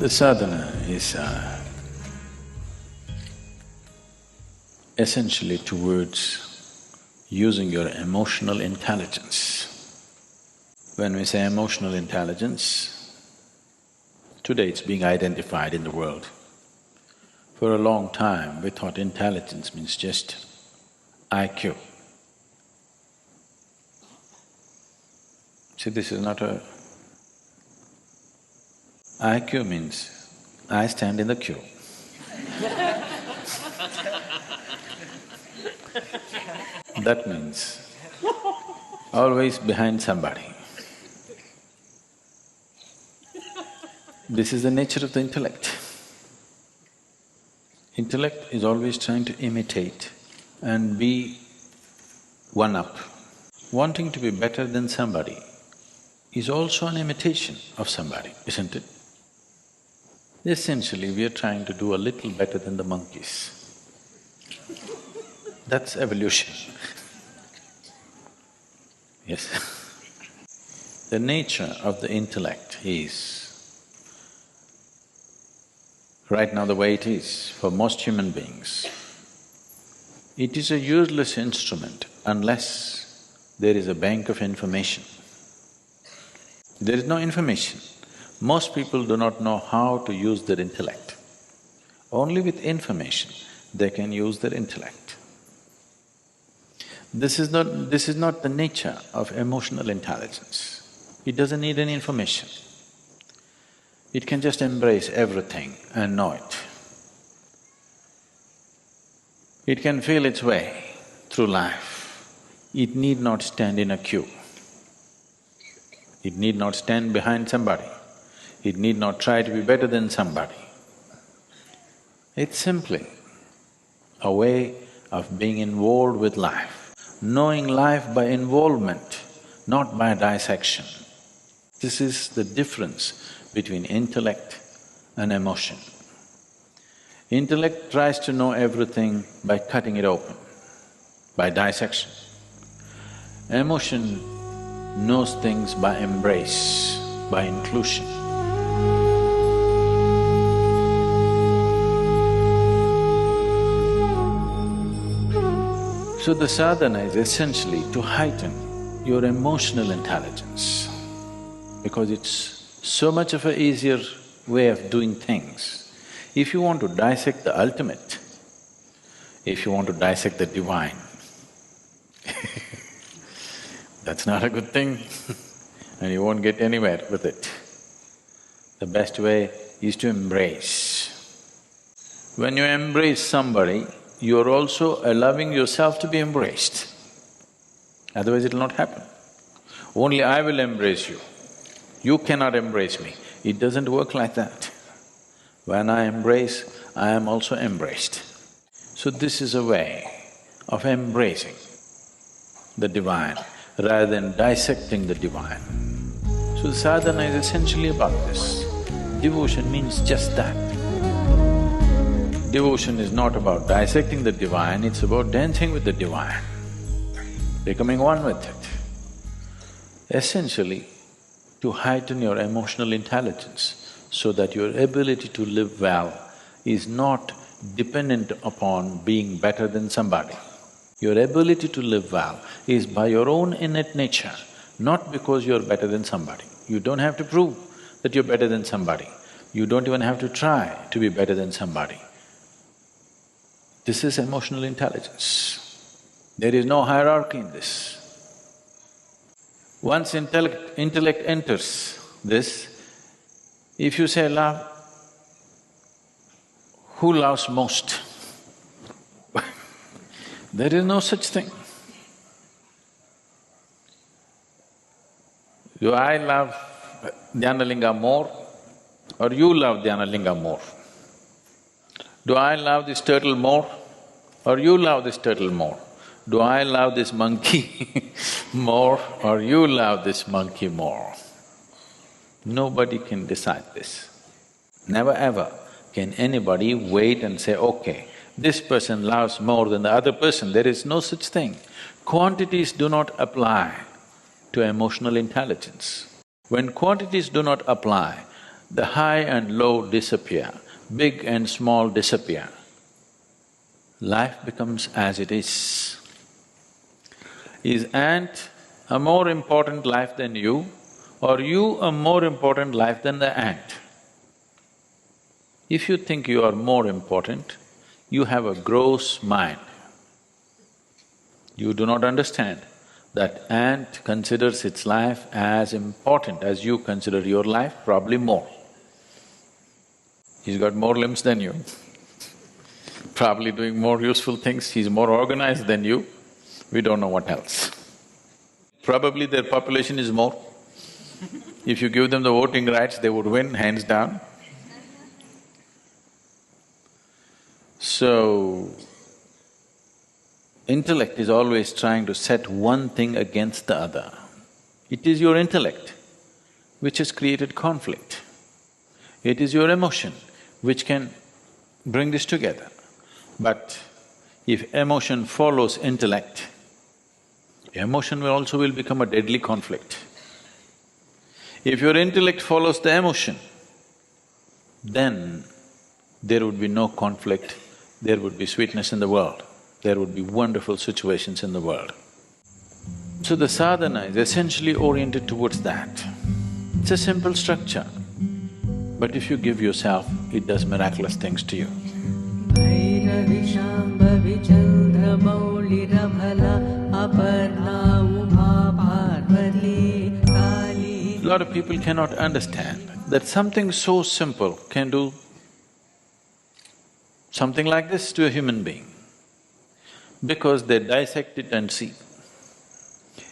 The sadhana is essentially towards using your emotional intelligence. When we say emotional intelligence, today it's being identified in the world. For a long time, we thought intelligence means just IQ. See, this is not a… IQ means I stand in the queue. That means always behind somebody. This is the nature of the intellect. Intellect is always trying to imitate and be one-up. Wanting to be better than somebody is also an imitation of somebody, isn't it? Essentially, we are trying to do a little better than the monkeys. That's evolution. Yes. The nature of the intellect is, right now the way it is for most human beings, it is a useless instrument unless there is a bank of information. There is no information. Most people do not know how to use their intellect. Only with information they can use their intellect. This is not the nature of emotional intelligence. It doesn't need any information. It can just embrace everything and know it. It can feel its way through life. It need not stand in a queue. It need not stand behind somebody. It need not try to be better than somebody. It's simply a way of being involved with life, knowing life by involvement, not by dissection. This is the difference between intellect and emotion. Intellect tries to know everything by cutting it open, by dissection. Emotion knows things by embrace, by inclusion. So the sadhana is essentially to heighten your emotional intelligence, because it's so much of an easier way of doing things. If you want to dissect the ultimate, if you want to dissect the divine, that's not a good thing and you won't get anywhere with it. The best way is to embrace. When you embrace somebody, you're also allowing yourself to be embraced. Otherwise it'll not happen. Only I will embrace you. You cannot embrace me. It doesn't work like that. When I embrace, I am also embraced. So this is a way of embracing the divine rather than dissecting the divine. So the sadhana is essentially about this. Devotion means just that. Devotion is not about dissecting the divine, it's about dancing with the divine, becoming one with it. Essentially, to heighten your emotional intelligence so that your ability to live well is not dependent upon being better than somebody. Your ability to live well is by your own innate nature, not because you're better than somebody. You don't have to prove that you're better than somebody. You don't even have to try to be better than somebody. This is emotional intelligence. There is no hierarchy in this. Once intellect enters this, if you say love, who loves most? There is no such thing. Do I love Dhyanalinga more or you love Dhyanalinga more? Do I love this turtle more or you love this turtle more? Do I love this monkey more or you love this monkey more? Nobody can decide this. Never ever can anybody wait and say, okay, this person loves more than the other person. There is no such thing. Quantities do not apply to emotional intelligence. When quantities do not apply, the high and low disappear, big and small disappear. Life becomes as it is. Is ant a more important life than you, or you a more important life than the ant? If you think you are more important, you have a gross mind. You do not understand that ant considers its life as important as you consider your life, probably more. He's got more limbs than you, probably doing more useful things, he's more organized than you, we don't know what else. Probably their population is more. If you give them the voting rights, they would win, hands down. So, intellect is always trying to set one thing against the other. It is your intellect which has created conflict. It is your emotion which can bring this together. But if emotion follows intellect, emotion will also become a deadly conflict. If your intellect follows the emotion, then there would be no conflict, there would be sweetness in the world, there would be wonderful situations in the world. So the sadhana is essentially oriented towards that. It's a simple structure, but if you give yourself, it does miraculous things to you. A lot of people cannot understand that something so simple can do something like this to a human being, because they dissect it and see.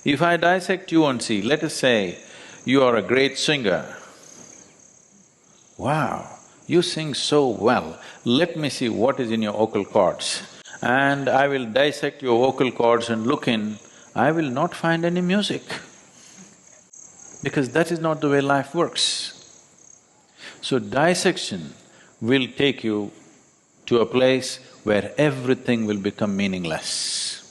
If I dissect you and see, let us say you are a great singer. Wow, you sing so well, let me see what is in your vocal cords. And I will dissect your vocal cords and look in, I will not find any music, because that is not the way life works. So dissection will take you to a place where everything will become meaningless.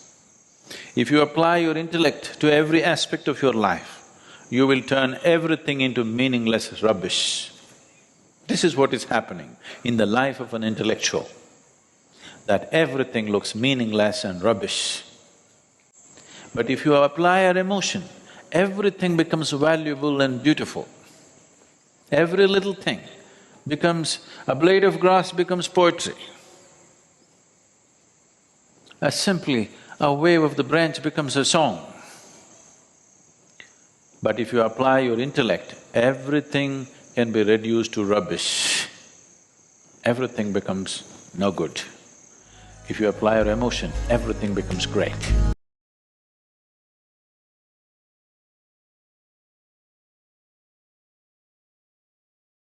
If you apply your intellect to every aspect of your life, you will turn everything into meaningless rubbish. This is what is happening in the life of an intellectual, that everything looks meaningless and rubbish. But if you apply your emotion, everything becomes valuable and beautiful. Every little thing becomes… a blade of grass becomes poetry. Simply a wave of the branch becomes a song. But if you apply your intellect, everything can be reduced to rubbish. Everything becomes no good. If you apply your emotion, everything becomes great.